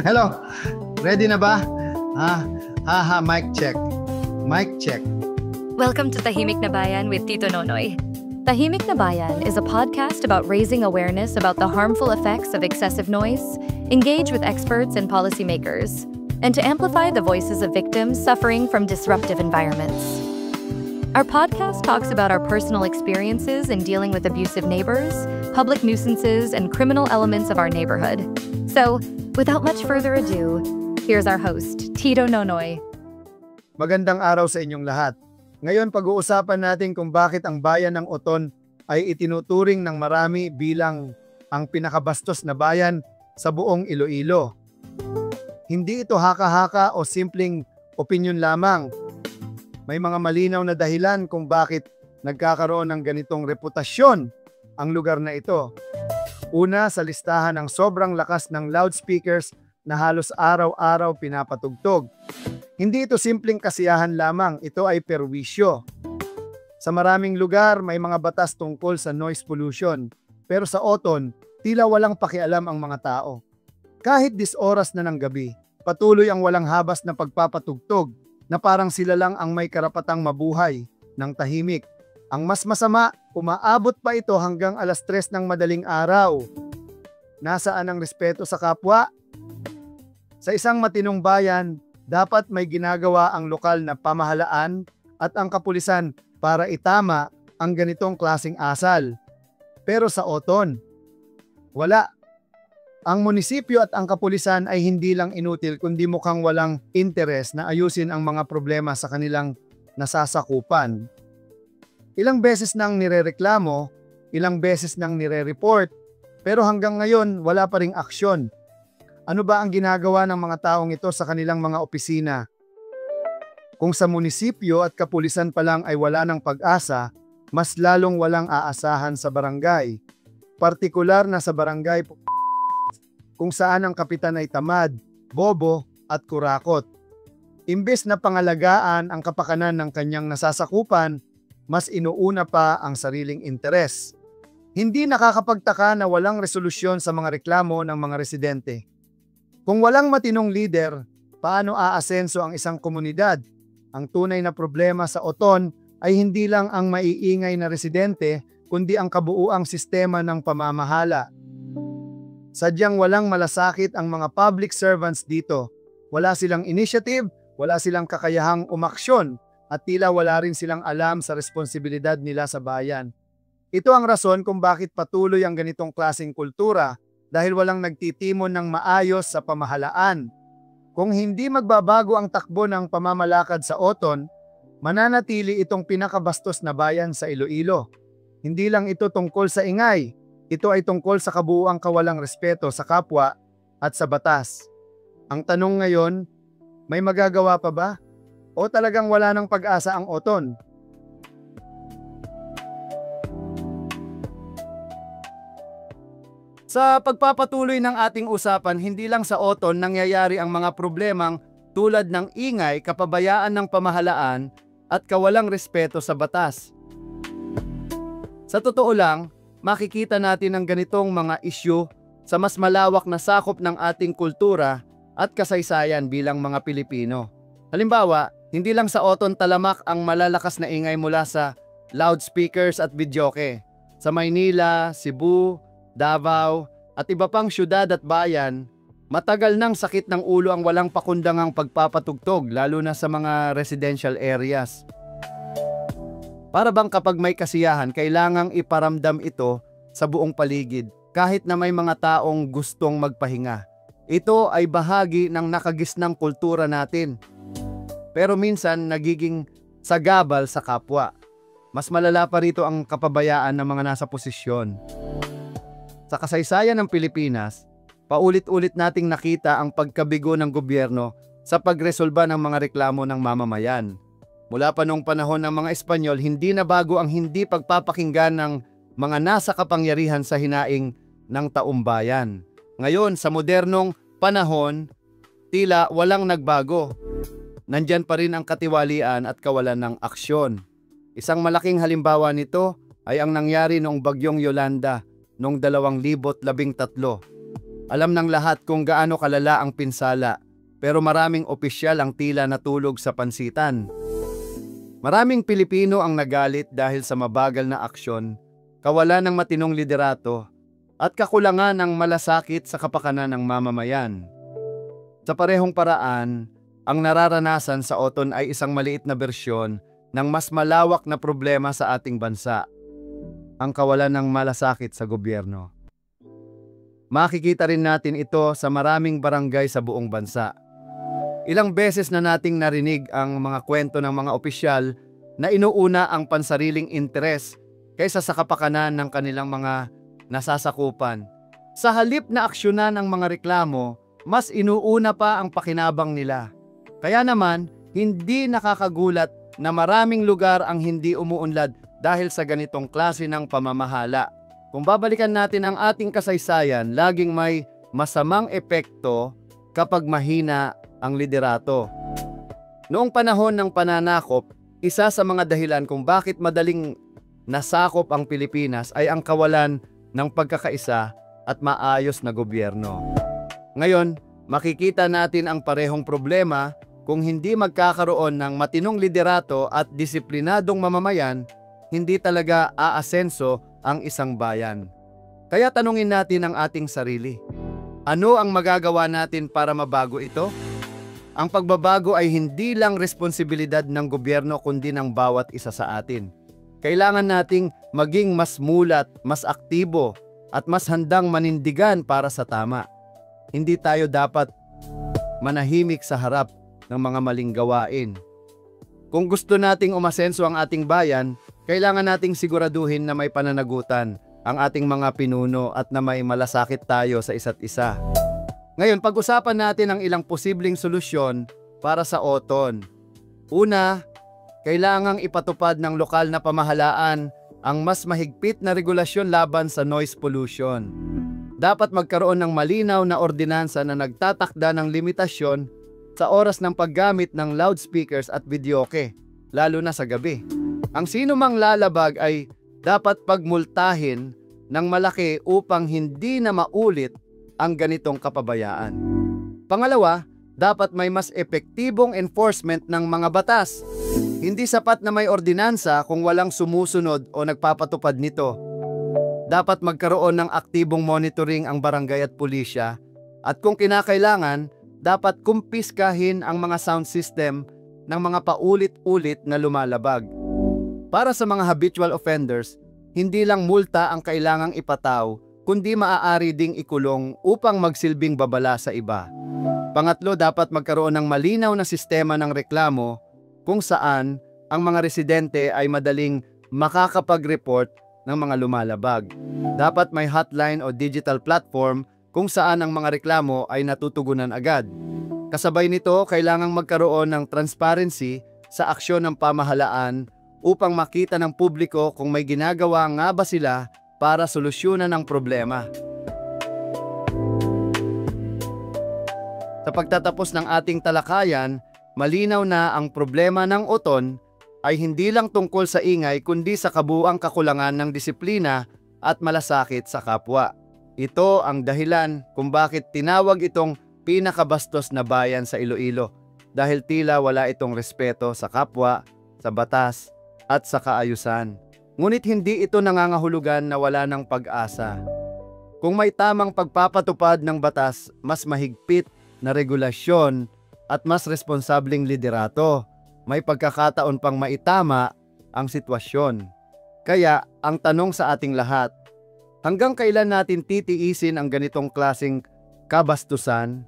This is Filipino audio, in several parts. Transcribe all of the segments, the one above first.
Hello. Ready na ba? Mic check. Mic check. Welcome to Tahimik na Bayan with Tito Nonoy. Tahimik na Bayan is a podcast about raising awareness about the harmful effects of excessive noise, engage with experts and policymakers, and to amplify the voices of victims suffering from disruptive environments. Our podcast talks about our personal experiences in dealing with abusive neighbors, public nuisances, and criminal elements of our neighborhood. So, without much further ado, here's our host, Tito Nonoy. Magandang araw sa inyong lahat. Ngayon pag-uusapan natin kung bakit ang bayan ng Oton ay itinuturing ng marami bilang ang pinakabastos na bayan sa buong Iloilo. Hindi ito haka-haka o simpleng opinyon lamang. May mga malinaw na dahilan kung bakit nagkakaroon ng ganitong reputasyon ang lugar na ito. Una, sa listahan ng sobrang lakas ng loudspeakers na halos araw-araw pinapatugtog. Hindi ito simpleng kasiyahan lamang, ito ay perwisyo. Sa maraming lugar, may mga batas tungkol sa noise pollution. Pero sa Oton, tila walang pakialam ang mga tao. Kahit 10 oras na ng gabi, patuloy ang walang habas na pagpapatugtog na parang sila lang ang may karapatang mabuhay ng tahimik. Ang mas masama, umaabot pa ito hanggang alas 3 ng madaling araw. Nasaan ang respeto sa kapwa? Sa isang matinong bayan, dapat may ginagawa ang lokal na pamahalaan at ang kapulisan para itama ang ganitong klaseng asal. Pero sa Oton, wala. Ang munisipyo at ang kapulisan ay hindi lang inutil kundi mukhang walang interes na ayusin ang mga problema sa kanilang nasasakupan. Ilang beses nang nirereklamo, ilang beses nang nire-report, pero hanggang ngayon wala pa ring aksyon. Ano ba ang ginagawa ng mga taong ito sa kanilang mga opisina? Kung sa munisipyo at kapulisan pa lang ay wala ng pag-asa, mas lalong walang aasahan sa barangay. Partikular na sa barangay kung saan ang kapitan ay tamad, bobo at kurakot. Imbes na pangalagaan ang kapakanan ng kanyang nasasakupan, mas inuuna pa ang sariling interes. Hindi nakakapagtaka na walang resolusyon sa mga reklamo ng mga residente. Kung walang matinong leader, paano aasenso ang isang komunidad? Ang tunay na problema sa Oton ay hindi lang ang maiingay na residente, kundi ang kabuuang sistema ng pamamahala. Sadyang walang malasakit ang mga public servants dito. Wala silang initiative, wala silang kakayahang umaksyon, at tila wala rin silang alam sa responsibilidad nila sa bayan. Ito ang rason kung bakit patuloy ang ganitong klaseng kultura dahil walang nagtitimon ng maayos sa pamahalaan. Kung hindi magbabago ang takbo ng pamamalakad sa Oton, mananatili itong pinakabastos na bayan sa Iloilo. Hindi lang ito tungkol sa ingay. Ito ay tungkol sa kabuuang kawalang respeto sa kapwa at sa batas. Ang tanong ngayon, may magagawa pa ba? O talagang wala ng pag-asa ang Oton? Sa pagpapatuloy ng ating usapan, hindi lang sa Oton nangyayari ang mga problemang tulad ng ingay, kapabayaan ng pamahalaan at kawalang respeto sa batas. Sa totoo lang, makikita natin ang ganitong mga isyu sa mas malawak na sakop ng ating kultura at kasaysayan bilang mga Pilipino. Halimbawa, hindi lang sa Oton talamak ang malalakas na ingay mula sa loudspeakers at videoke. Sa Maynila, Cebu, Davao, at iba pang syudad at bayan, matagal nang sakit ng ulo ang walang pakundangang pagpapatugtog, lalo na sa mga residential areas. Para bang kapag may kasiyahan, kailangang iparamdam ito sa buong paligid, kahit na may mga taong gustong magpahinga. Ito ay bahagi ng nakagisnang kultura natin. Pero minsan nagiging sagabal sa kapwa. Mas malala pa rito ang kapabayaan ng mga nasa posisyon. Sa kasaysayan ng Pilipinas, paulit-ulit nating nakita ang pagkabigo ng gobyerno sa pagresolba ng mga reklamo ng mamamayan. Mula pa noong panahon ng mga Espanyol, hindi na bago ang hindi pagpapakinggan ng mga nasa kapangyarihan sa hinaing ng taumbayan. Ngayon, sa modernong panahon, tila walang nagbago. Nandyan pa rin ang katiwalian at kawalan ng aksyon. Isang malaking halimbawa nito ay ang nangyari noong bagyong Yolanda noong 2013. Alam ng lahat kung gaano kalala ang pinsala, pero maraming opisyal ang tila natulog sa pansitan. Maraming Pilipino ang nagalit dahil sa mabagal na aksyon, kawalan ng matinong liderato, at kakulangan ng malasakit sa kapakanan ng mamamayan. Sa parehong paraan, ang nararanasan sa Oton ay isang maliit na bersyon ng mas malawak na problema sa ating bansa, ang kawalan ng malasakit sa gobyerno. Makikita rin natin ito sa maraming barangay sa buong bansa. Ilang beses na nating narinig ang mga kwento ng mga opisyal na inuuna ang pansariling interes kaysa sa kapakanan ng kanilang mga nasasakupan. Sa halip na aksyonan ang mga reklamo, mas inuuna pa ang pakinabang nila. Kaya naman, hindi nakakagulat na maraming lugar ang hindi umuunlad dahil sa ganitong klase ng pamamahala. Kung babalikan natin ang ating kasaysayan, laging may masamang epekto kapag mahina ang liderato. Noong panahon ng pananakop, isa sa mga dahilan kung bakit madaling nasakop ang Pilipinas ay ang kawalan ng pagkakaisa at maayos na gobyerno. Ngayon, makikita natin ang parehong problema kung hindi magkakaroon ng matinong liderato at disiplinadong mamamayan, hindi talaga aasenso ang isang bayan. Kaya tanungin natin ang ating sarili. Ano ang magagawa natin para mabago ito? Ang pagbabago ay hindi lang responsibilidad ng gobyerno kundi ng bawat isa sa atin. Kailangan nating maging mas mulat, mas aktibo, at mas handang manindigan para sa tama. Hindi tayo dapat manahimik sa harap ng mga maling gawain. Kung gusto nating umasenso ang ating bayan, kailangan nating siguraduhin na may pananagutan ang ating mga pinuno at na may malasakit tayo sa isa't isa. Ngayon, pag-usapan natin ang ilang posibleng solusyon para sa Oton. Una, kailangang ipatupad ng lokal na pamahalaan ang mas mahigpit na regulasyon laban sa noise pollution. Dapat magkaroon ng malinaw na ordinansa na nagtatakda ng limitasyon sa oras ng paggamit ng loudspeakers at videoke, lalo na sa gabi. Ang sino mang lalabag ay dapat pagmultahin ng malaki upang hindi na maulit ang ganitong kapabayaan. Pangalawa, dapat may mas epektibong enforcement ng mga batas. Hindi sapat na may ordinansa kung walang sumusunod o nagpapatupad nito. Dapat magkaroon ng aktibong monitoring ang barangay at pulisya, at kung kinakailangan, dapat kumpiskahin ang mga sound system ng mga paulit-ulit na lumalabag. Para sa mga habitual offenders, hindi lang multa ang kailangang ipataw, kundi maaari ding ikulong upang magsilbing babala sa iba. Pangatlo, dapat magkaroon ng malinaw na sistema ng reklamo kung saan ang mga residente ay madaling makakapag-report ng mga lumalabag. Dapat may hotline o digital platform kung saan ang mga reklamo ay natutugunan agad. Kasabay nito, kailangang magkaroon ng transparency sa aksyon ng pamahalaan upang makita ng publiko kung may ginagawa nga ba sila para solusyonan ang problema. Sa pagtatapos ng ating talakayan, malinaw na ang problema ng Oton ay hindi lang tungkol sa ingay kundi sa kabuuang kakulangan ng disiplina at malasakit sa kapwa. Ito ang dahilan kung bakit tinawag itong pinakabastos na bayan sa Iloilo, dahil tila wala itong respeto sa kapwa, sa batas, at sa kaayusan. Ngunit hindi ito nangangahulugan na wala ng pag-asa. Kung may tamang pagpapatupad ng batas, mas mahigpit na regulasyon at mas responsableng liderato, may pagkakataon pang maitama ang sitwasyon. Kaya, ang tanong sa ating lahat, hanggang kailan natin titiisin ang ganitong klaseng kabastusan?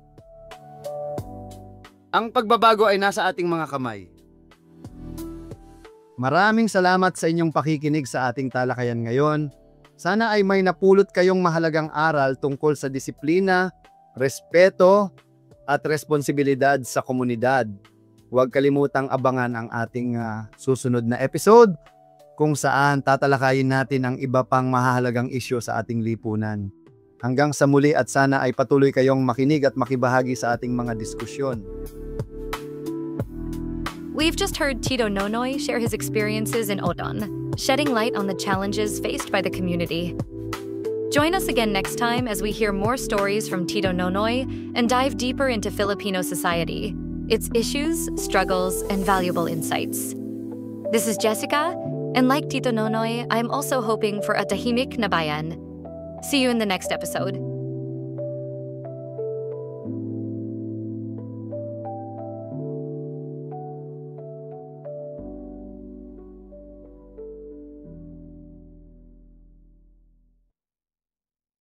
Ang pagbabago ay nasa ating mga kamay. Maraming salamat sa inyong pakikinig sa ating talakayan ngayon. Sana ay may napulot kayong mahalagang aral tungkol sa disiplina, respeto, at responsibilidad sa komunidad. Huwag kalimutang abangan ang ating susunod na episode kung saan tatalakayin natin ang iba pang mahalagang isyu sa ating lipunan. Hanggang sa muli at sana ay patuloy kayong makinig at makibahagi sa ating mga diskusyon. We've just heard Tito Nonoy share his experiences in Oton, shedding light on the challenges faced by the community. Join us again next time as we hear more stories from Tito Nonoy and dive deeper into Filipino society, its issues, struggles, and valuable insights. This is Jessica, and like Tito Nonoy, I'm also hoping for a tahimik na bayan. See you in the next episode.